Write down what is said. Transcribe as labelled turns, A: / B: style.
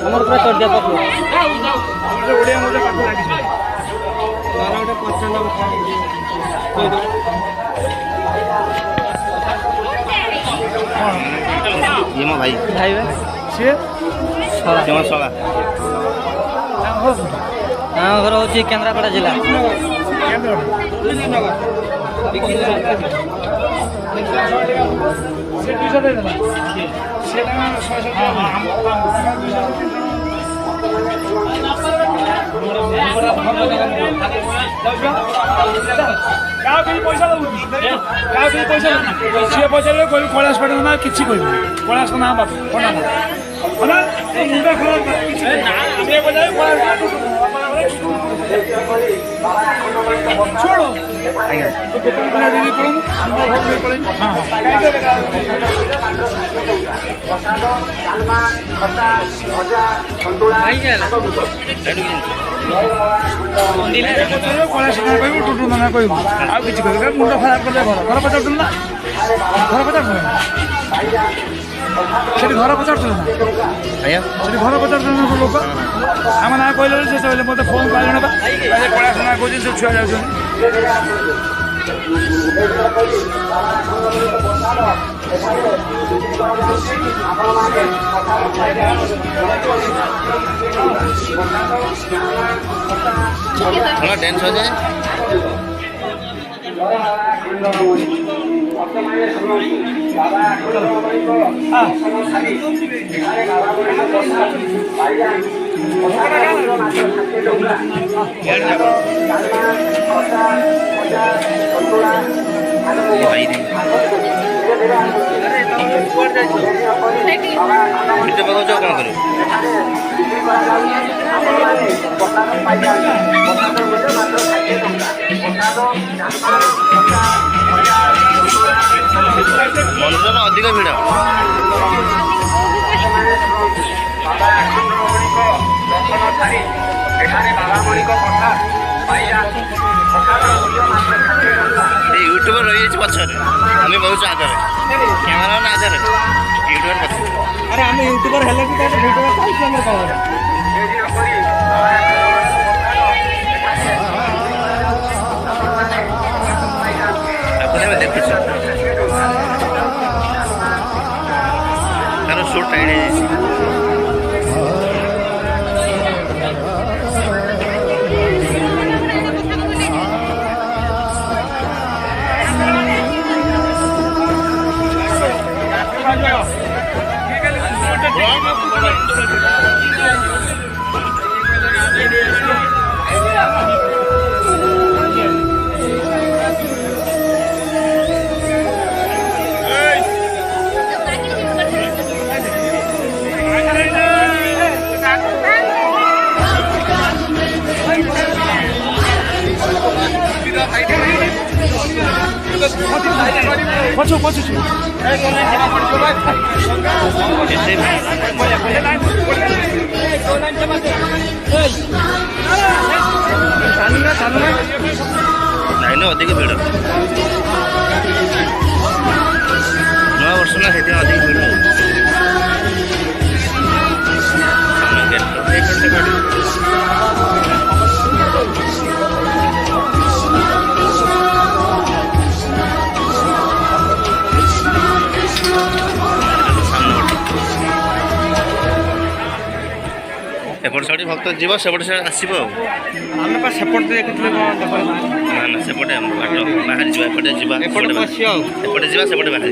A: ଆମର ପୁରା ଚଢିଆ ପାଖ
B: ଓଡ଼ିଆ ମଜା ପାଖ ଲାଗିଛି
A: ଗୋଟେ ପଚାଶ
C: ये मो भाई
A: ଭାଇ ବା
B: ସିଏ
C: केमा सला
A: ଆମ ଘର ହେଉଛି କେନ୍ଦ୍ରାପଡ଼ା ଜିଲ୍ଲା
B: ସେ 200 ଦେଇଦେଲା ସେ ପଇସା ଦଉଛି ପଇସା ସିଏ ପଚାରିଲେ କହିବି କୈଳାସ ପାଟଣା ନା କିଛି କହିବି କୈଳାସ ନା ବାପୁ କଣା ନା ମୁଣ୍ଡ ଖରାପ ସିଏ ପଚାରିଲେ ଛୋଡ଼ ଦୋକାନ ଦେଇକି ପଳଉନୁ କୈଳାସ ନା କହିବୁ ଟୁଟୁ ନା କହିବୁ ଆଉ କିଛି କହିବୁ ମୁଣ୍ଡ ଖରାପ କଲେ ଘର ପଚାରୁଥିଲୁ ନା ଘର ପଚାରୁଥିଲୁ ସେଠି ଘର ପଚାରୁଥିଲୁ ନା
C: आया
B: ସେଠି ଘର ପଚାରୁଥିଲୁ ନା ଲୋକ ଆମ ନାଁ କହିଲେ ସେ କହିଲେ ମୋତେ ଫୋନ୍ କଲେ ନେବା କୈଳାସ ନା କହୁଛି ସେ ଛୁଆ ଯାଉଛନ୍ତି
C: थोड़ा डांस हो जाए भाई भिडियो पकाऊ कौन करू ମନ୍ଦିରର ଅଧିକ ଭିଡ଼ ୟୁଟ୍ୟୁବର ରହିଯାଇଛି ପଛରେ ଆମେ ବହୁତ ଆଗରେ କ୍ୟାମେରା ଆଗରେ ୟୁଟ୍ୟୁବର ପଛରେ
A: ଆରେ ଆମେ ୟୁଟ୍ୟୁବର ହେଲେ ବି ଭିଡ଼ିଓ ଚାଲିଛି ଆମର କ'ଣ
C: ତାପରେ ଆମେ ଦେଖୁଛୁ ତାର ସୁଟ୍ ଟାଇଟ୍ ହେଇଯାଇଛି
B: ପଛୁ ପଛୁ
C: ଲାଇନ ଅଧିକ ଭିଡ଼ ନୂଆ ବର୍ଷ ନା ସେଥିପାଇଁ ଅଧିକ ଭିଡ଼ एपट साइड भक्त जीव सेपटे से आसब
A: ଆମେ ପା ସେପଟେ ଦେଖିଥିଲେ କ'ଣ
C: ना ना सेपटे बाट बाहर जावा एपटे जावा
A: ଏପଟେ ବସି ଆଉ
C: एपटे जावा सेपटे बाहर